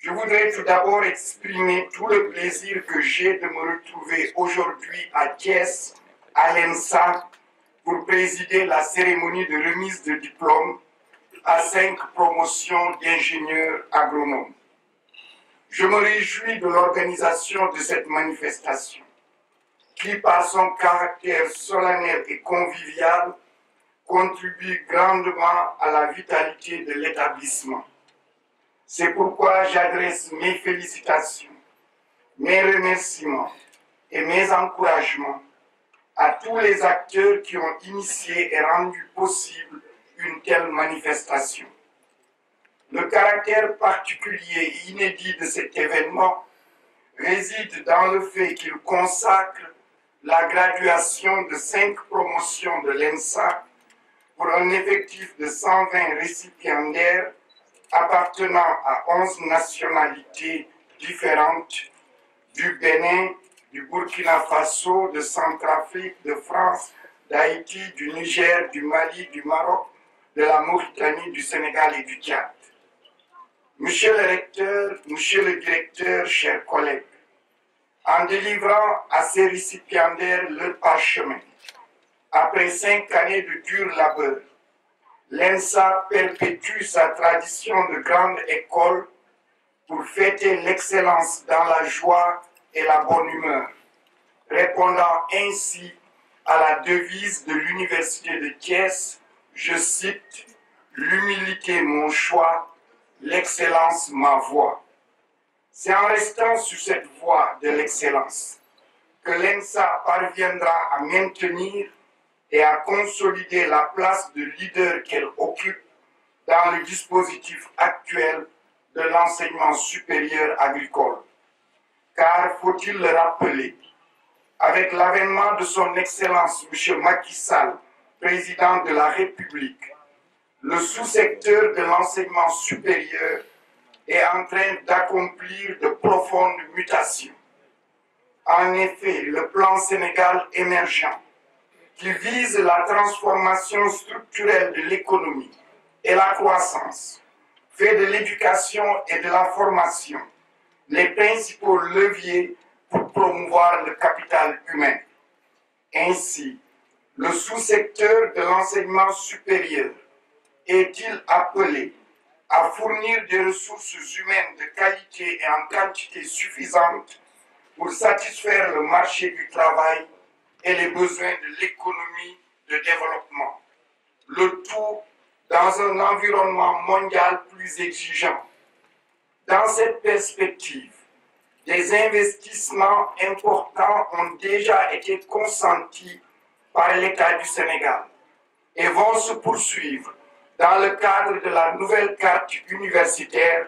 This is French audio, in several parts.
Je voudrais tout d'abord exprimer tout le plaisir que j'ai de me retrouver aujourd'hui à Thiès, à l'ENSA, pour présider la cérémonie de remise de diplôme à 5 promotions d'ingénieurs agronomes. Je me réjouis de l'organisation de cette manifestation, qui, par son caractère solennel et convivial, contribue grandement à la vitalité de l'établissement. C'est pourquoi j'adresse mes félicitations, mes remerciements et mes encouragements à tous les acteurs qui ont initié et rendu possible une telle manifestation. Le caractère particulier et inédit de cet événement réside dans le fait qu'il consacre la graduation de 5 promotions de l'ENSA pour un effectif de 120 récipiendaires appartenant à 11 nationalités différentes du Bénin, du Burkina Faso, de Centrafrique, de France, d'Haïti, du Niger, du Mali, du Maroc, de la Mauritanie, du Sénégal et du Tchad. Monsieur le recteur, monsieur le directeur, chers collègues, en délivrant à ces récipiendaires leur parchemin, après 5 années de dur labeur, l'ENSA perpétue sa tradition de grande école pour fêter l'excellence dans la joie et la bonne humeur, répondant ainsi à la devise de l'Université de Thiès, je cite, « L'humilité mon choix, l'excellence ma voie ». C'est en restant sur cette voie de l'excellence que l'ENSA parviendra à maintenir et à consolider la place de leader qu'elle occupe dans le dispositif actuel de l'enseignement supérieur agricole. Car, faut-il le rappeler, avec l'avènement de son Excellence M. Macky Sall, président de la République, le sous-secteur de l'enseignement supérieur est en train d'accomplir de profondes mutations. En effet, le plan Sénégal émergent, qui vise la transformation structurelle de l'économie et la croissance, fait de l'éducation et de la formation les principaux leviers pour promouvoir le capital humain. Ainsi, le sous-secteur de l'enseignement supérieur est-il appelé à fournir des ressources humaines de qualité et en quantité suffisante pour satisfaire le marché du travail et les besoins de l'économie de développement. Le tout dans un environnement mondial plus exigeant. Dans cette perspective, des investissements importants ont déjà été consentis par l'État du Sénégal et vont se poursuivre dans le cadre de la nouvelle carte universitaire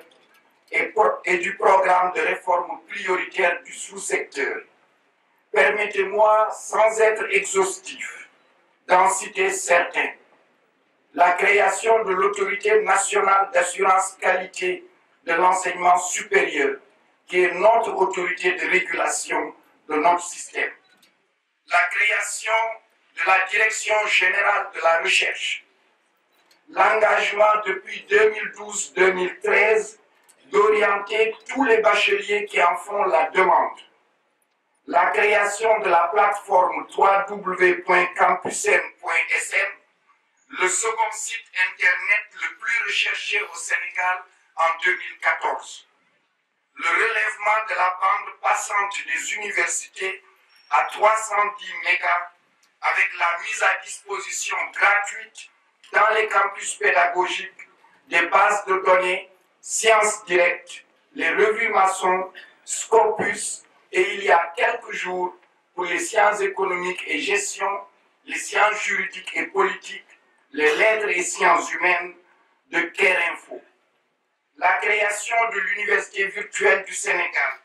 et du programme de réforme prioritaire du sous-secteur. Permettez-moi, sans être exhaustif, d'en citer certains. La création de l'Autorité nationale d'assurance qualité de l'enseignement supérieur, qui est notre autorité de régulation de notre système. La création de la Direction générale de la recherche. L'engagement depuis 2012-2013 d'orienter tous les bacheliers qui en font la demande. La création de la plateforme www.campusn.sn, le second site internet le plus recherché au Sénégal en 2014. Le relèvement de la bande passante des universités à 310 mégas avec la mise à disposition gratuite dans les campus pédagogiques des bases de données, Sciences Directes, les revues Maçon, Scopus et il y a quelques jours pour les sciences économiques et gestion, les sciences juridiques et politiques, les lettres et sciences humaines de CareInfo. La création de l'Université virtuelle du Sénégal,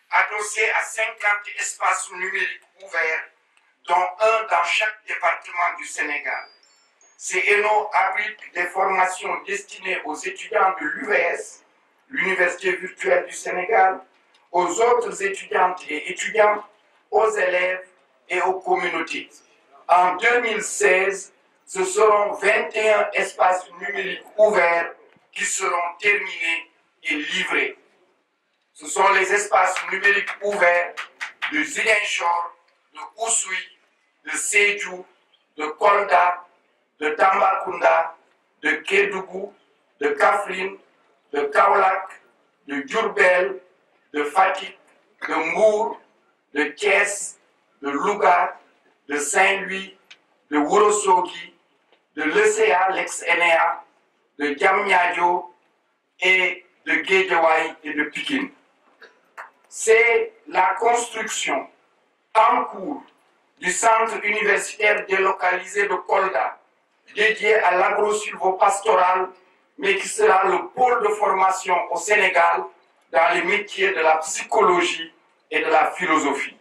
adossée à 50 espaces numériques ouverts, dont un dans chaque département du Sénégal. Ces ENO abritent des formations destinées aux étudiants de l'UVS, l'Université virtuelle du Sénégal, aux autres étudiantes et étudiants, aux élèves et aux communautés. En 2016, ce seront 21 espaces numériques ouverts qui seront terminés et livrés. Ce sont les espaces numériques ouverts de Ziguinchor, de Oussouye, de Sédhiou, de Kolda, de Tambacounda, de Kédougou, de Kaffrine, de Kaolack, de Diourbel, de Fatick, de Mbour, de Thiès, de Louga, de Saint-Louis, de Ourossogui, de l'ECA, l'ex-ENEA, de Diamniadio et de Guédiawaye et de Pikine. C'est la construction en cours du centre universitaire délocalisé de Kolda, dédié à l'agro-silvopastoral, mais qui sera le pôle de formation au Sénégal dans les métiers de la psychologie et de la philosophie.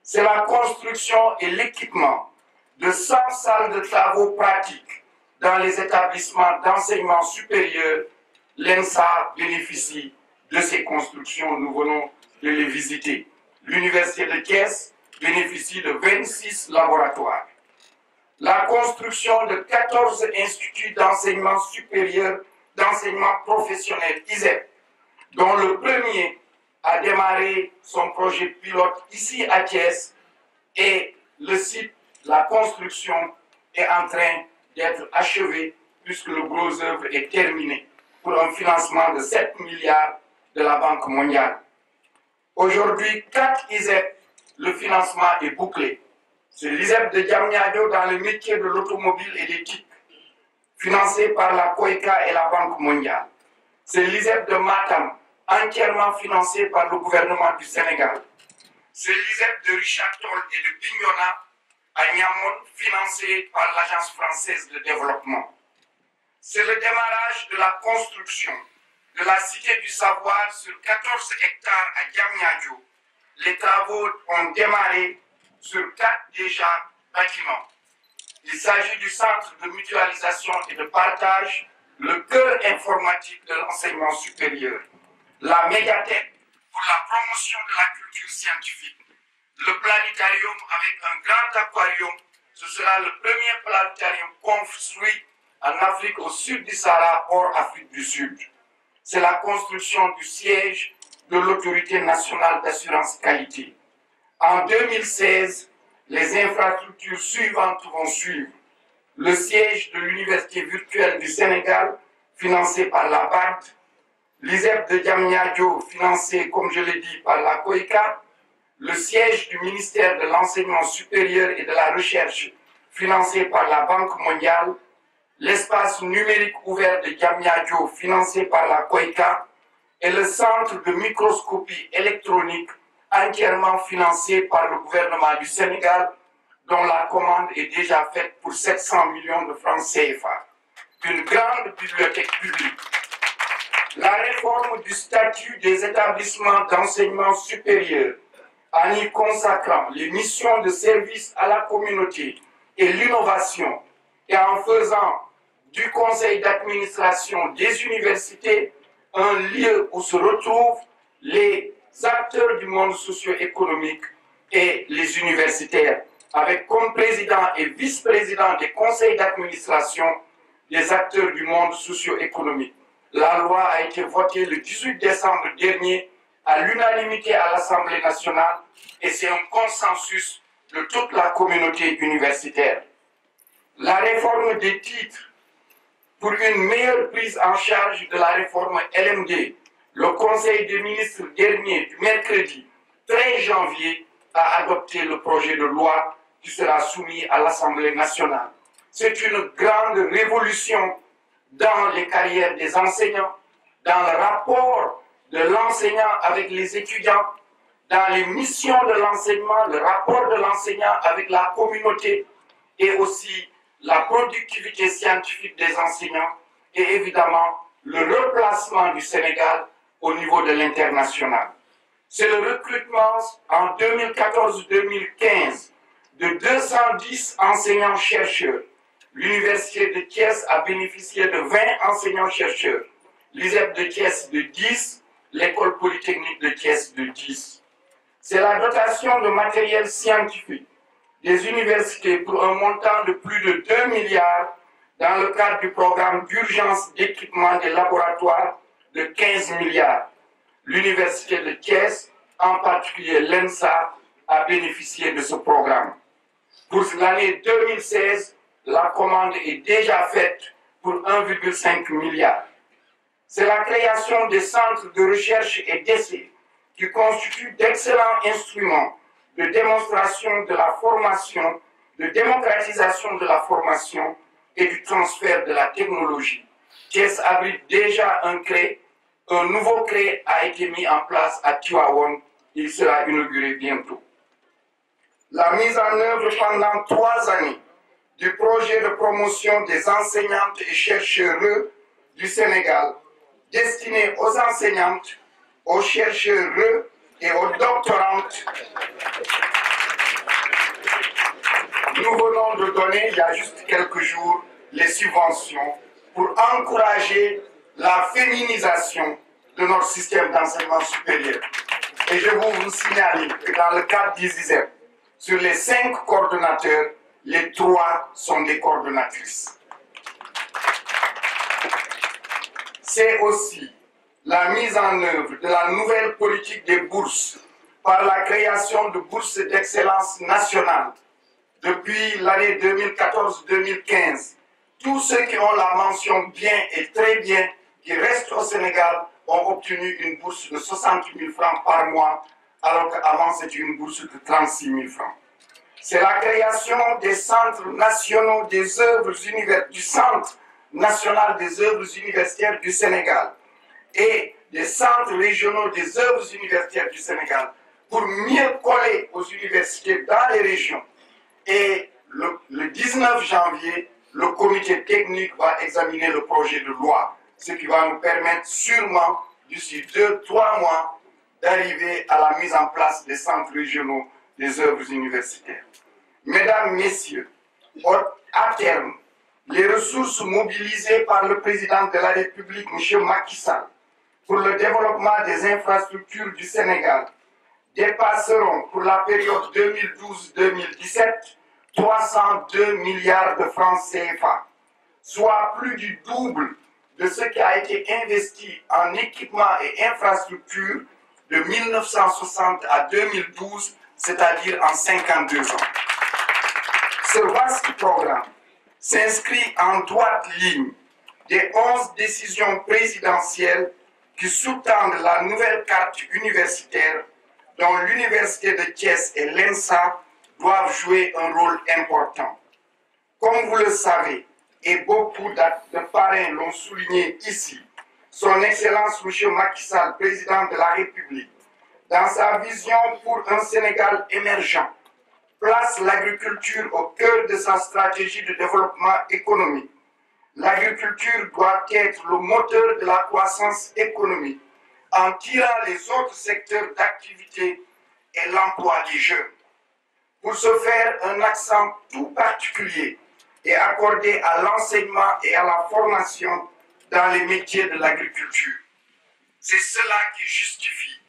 C'est la construction et l'équipement de 100 salles de travaux pratiques dans les établissements d'enseignement supérieur. L'ENSA bénéficie de ces constructions, nous venons de les visiter. L'Université de Thiès bénéficie de 26 laboratoires. La construction de 14 instituts d'enseignement supérieur, d'enseignement professionnel, ISEP, dont le premier a démarré son projet pilote ici à Thiès, et le site, la construction est en train d'être achevée puisque le gros œuvre est terminé pour un financement de 7 milliards de la Banque mondiale. Aujourd'hui, 4 ISEP, le financement est bouclé. C'est l'ISEP de Diamniadio dans le métier de l'automobile et des TIC, financé par la COICA et la Banque mondiale. C'est l'ISEP de Matam, entièrement financé par le gouvernement du Sénégal. C'est l'ISEP de Richard Toll et de Bignona à Niamey, financé par l'Agence française de développement. C'est le démarrage de la construction de la Cité du Savoir sur 14 hectares à Diamniadio. Les travaux ont démarré sur 4 déjà bâtiments. Il s'agit du centre de mutualisation et de partage, le cœur informatique de l'enseignement supérieur, la médiathèque pour la promotion de la culture scientifique, le planétarium avec un grand aquarium. Ce sera le premier planétarium construit en Afrique au sud du Sahara, hors Afrique du Sud. C'est la construction du siège de l'Autorité nationale d'assurance qualité. En 2016, les infrastructures suivantes vont suivre. Le siège de l'Université virtuelle du Sénégal, financé par la BAD, l'ISEP de Diamniadio, financé, comme je l'ai dit, par la COICA, le siège du ministère de l'Enseignement supérieur et de la Recherche, financé par la Banque mondiale, l'espace numérique ouvert de Diamniadio, financé par la COICA, et le centre de microscopie électronique, entièrement financé par le gouvernement du Sénégal, dont la commande est déjà faite pour 700 millions de francs CFA. Une grande bibliothèque publique. La réforme du statut des établissements d'enseignement supérieur, en y consacrant les missions de service à la communauté et l'innovation, et en faisant du conseil d'administration des universités un lieu où se retrouvent les acteurs du monde socio-économique et les universitaires, avec comme président et vice-président des conseils d'administration des acteurs du monde socio-économique. La loi a été votée le 18 décembre dernier à l'unanimité à l'Assemblée nationale et c'est un consensus de toute la communauté universitaire. La réforme des titres pour une meilleure prise en charge de la réforme LMD, le Conseil des ministres dernier du mercredi 13 janvier a adopté le projet de loi qui sera soumis à l'Assemblée nationale. C'est une grande révolution dans les carrières des enseignants, dans le rapport de l'enseignant avec les étudiants, dans les missions de l'enseignement, le rapport de l'enseignant avec la communauté et aussi la productivité scientifique des enseignants et évidemment le replacement du Sénégal au niveau de l'international. C'est le recrutement en 2014-2015 de 210 enseignants-chercheurs. L'Université de Thiès a bénéficié de 20 enseignants-chercheurs. L'ISEP de Thiès de 10, l'École polytechnique de Thiès de 10. C'est la dotation de matériel scientifique des universités pour un montant de plus de 2 milliards dans le cadre du programme d'urgence d'équipement des laboratoires de 15 milliards. L'Université de Thiès, en particulier l'ENSA, a bénéficié de ce programme. Pour l'année 2016, la commande est déjà faite pour 1,5 milliard. C'est la création des centres de recherche et d'essai qui constituent d'excellents instruments de démonstration de la formation, de démocratisation de la formation et du transfert de la technologie. Thiès abrite déjà un CRE. Un nouveau CRE a été mis en place à Tivaouane. Il sera inauguré bientôt. La mise en œuvre pendant 3 années du projet de promotion des enseignantes et chercheurs du Sénégal, destiné aux enseignantes, aux chercheurs et aux doctorantes. Nous venons de donner, il y a juste quelques jours, les subventions pour encourager la féminisation de notre système d'enseignement supérieur. Et je vous signale que dans le cadre du ISEP, sur les 5 coordonnateurs, les 3 sont des coordonnatrices. C'est aussi la mise en œuvre de la nouvelle politique des bourses par la création de bourses d'excellence nationales. Depuis l'année 2014-2015, tous ceux qui ont la mention bien et très bien, qui restent au Sénégal, ont obtenu une bourse de 60 000 francs par mois, alors qu'avant c'était une bourse de 36 000 francs. C'est la création des centres nationaux des œuvres universitaires, du Centre national des œuvres universitaires du Sénégal et des centres régionaux des œuvres universitaires du Sénégal pour mieux coller aux universités dans les régions. Et le 19 janvier, le comité technique va examiner le projet de loi, ce qui va nous permettre sûrement, d'ici 2-3 mois, d'arriver à la mise en place des centres régionaux des œuvres universitaires. Mesdames, Messieurs, à terme, les ressources mobilisées par le président de la République, M. Macky Sall, pour le développement des infrastructures du Sénégal dépasseront pour la période 2012-2017 302 milliards de francs CFA, soit plus du double de ce qui a été investi en équipement et infrastructures de 1960 à 2012, c'est-à-dire en 52 ans. Ce vaste programme s'inscrit en droite ligne des 11 décisions présidentielles qui sous-tendent la nouvelle carte universitaire dont l'Université de Thiès et l'ENSA doivent jouer un rôle important. Comme vous le savez, et beaucoup de parrains l'ont souligné ici, son Excellence M. Macky Sall, président de la République, dans sa vision pour un Sénégal émergent, place l'agriculture au cœur de sa stratégie de développement économique. L'agriculture doit être le moteur de la croissance économique en tirant les autres secteurs d'activité et l'emploi des jeunes. Pour ce faire, un accent tout particulier est accordé à l'enseignement et à la formation dans les métiers de l'agriculture. C'est cela qui justifie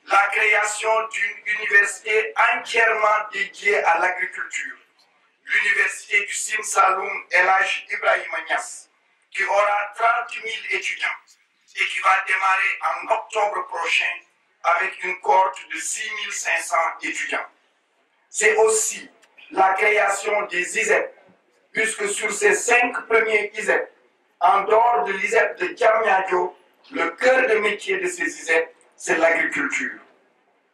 la création d'une université entièrement dédiée à l'agriculture, l'université du Sine Saloum El Hadj Ibrahima Niass, qui aura 30 000 étudiants et qui va démarrer en octobre prochain avec une cohorte de 6 500 étudiants. C'est aussi la création des ISEP, puisque sur ces 5 premiers ISEP, en dehors de l'ISEP de Diamniadio, le cœur de métier de ces ISEP, c'est l'agriculture.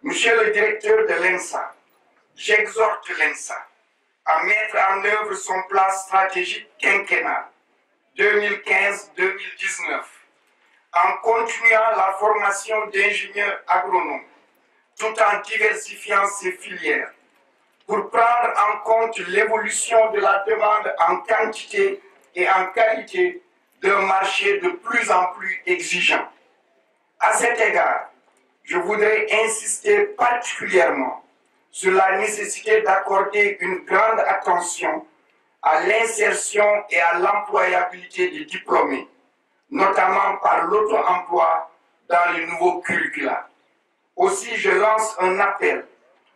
Monsieur le directeur de l'ENSA, j'exhorte l'ENSA à mettre en œuvre son plan stratégique quinquennal 2015-2019 en continuant la formation d'ingénieurs agronomes tout en diversifiant ses filières pour prendre en compte l'évolution de la demande en quantité et en qualité d'un marché de plus en plus exigeant. À cet égard, je voudrais insister particulièrement sur la nécessité d'accorder une grande attention à l'insertion et à l'employabilité des diplômés, notamment par l'auto-emploi dans les nouveaux curricula. Aussi, je lance un appel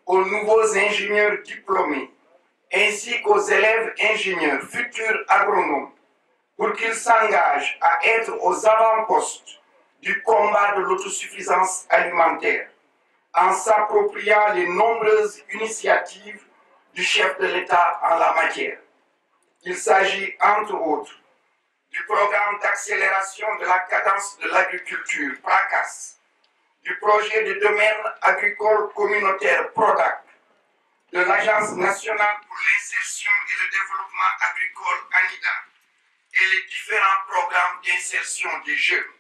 aux nouveaux ingénieurs diplômés, ainsi qu'aux élèves ingénieurs, futurs agronomes, pour qu'ils s'engagent à être aux avant-postes du combat de l'autosuffisance alimentaire, en s'appropriant les nombreuses initiatives du chef de l'État en la matière. Il s'agit, entre autres, du programme d'accélération de la cadence de l'agriculture, PRACAS, du projet de domaine agricole communautaire, PRODAC, de l'Agence nationale pour l'insertion et le développement agricole, ANIDA, et les différents programmes d'insertion des jeunes.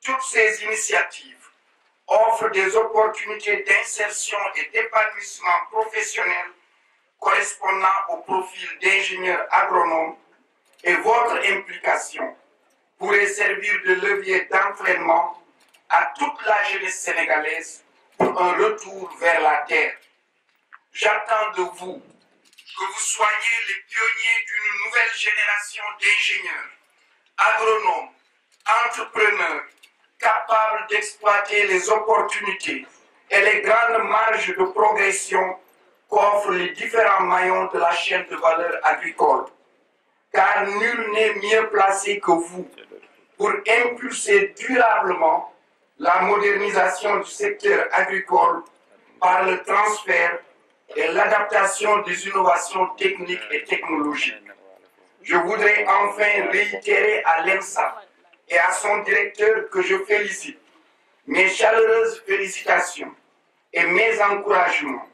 Toutes ces initiatives offrent des opportunités d'insertion et d'épanouissement professionnel correspondant au profil d'ingénieur agronome, et votre implication pourrait servir de levier d'entraînement à toute la jeunesse sénégalaise pour un retour vers la terre. J'attends de vous que vous soyez les pionniers d'une nouvelle génération d'ingénieurs, agronomes, entrepreneurs, capables d'exploiter les opportunités et les grandes marges de progression qu'offrent les différents maillons de la chaîne de valeur agricole. Car nul n'est mieux placé que vous pour impulser durablement la modernisation du secteur agricole par le transfert et l'adaptation des innovations techniques et technologiques. Je voudrais enfin réitérer à l'ENSA et à son directeur que je félicite mes chaleureuses félicitations et mes encouragements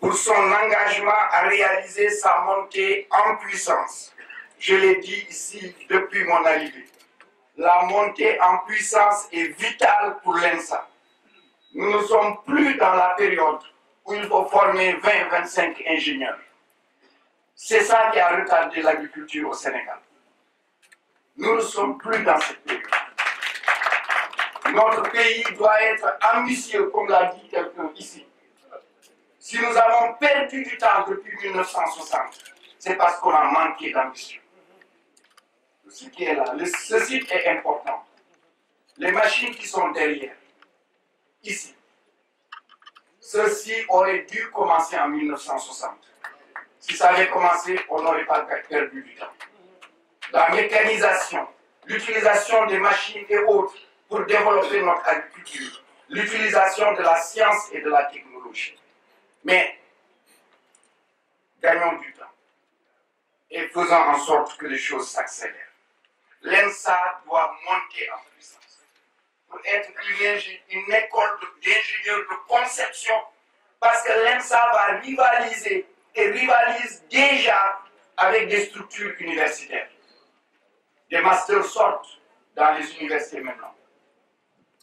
pour son engagement à réaliser sa montée en puissance. Je l'ai dit ici depuis mon arrivée. La montée en puissance est vitale pour l'ENSA. Nous ne sommes plus dans la période où il faut former 20-25 ingénieurs. C'est ça qui a retardé l'agriculture au Sénégal. Nous ne sommes plus dans cette période. Notre pays doit être ambitieux, comme l'a dit quelqu'un ici. Si nous avons perdu du temps depuis 1960, c'est parce qu'on a manqué d'ambition. Ce qui est là, ceci est important. Les machines qui sont derrière, ici, ceci aurait dû commencer en 1960. Si ça avait commencé, on n'aurait pas perdu du temps. La mécanisation, l'utilisation des machines et autres pour développer notre agriculture, l'utilisation de la science et de la technologie. Mais gagnons du temps et faisons en sorte que les choses s'accélèrent. L'ENSA doit monter en puissance pour être une école d'ingénieurs de conception, parce que l'ENSA va rivaliser et rivalise déjà avec des structures universitaires. Des masters sortent dans les universités maintenant.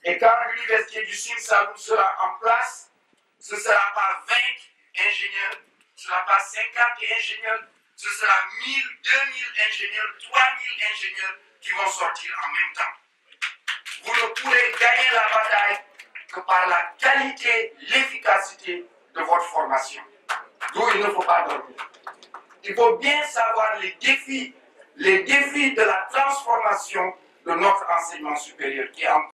Et quand l'université du Sine Saloum sera en place, ce ne sera pas 20 ingénieurs, ce ne sera pas 50 ingénieurs, ce sera 1000, 2000 ingénieurs, 3000 ingénieurs qui vont sortir en même temps. Vous ne pourrez gagner la bataille que par la qualité, l'efficacité de votre formation. D'où il ne faut pas dormir. Il faut bien savoir les défis de la transformation de notre enseignement supérieur qui est en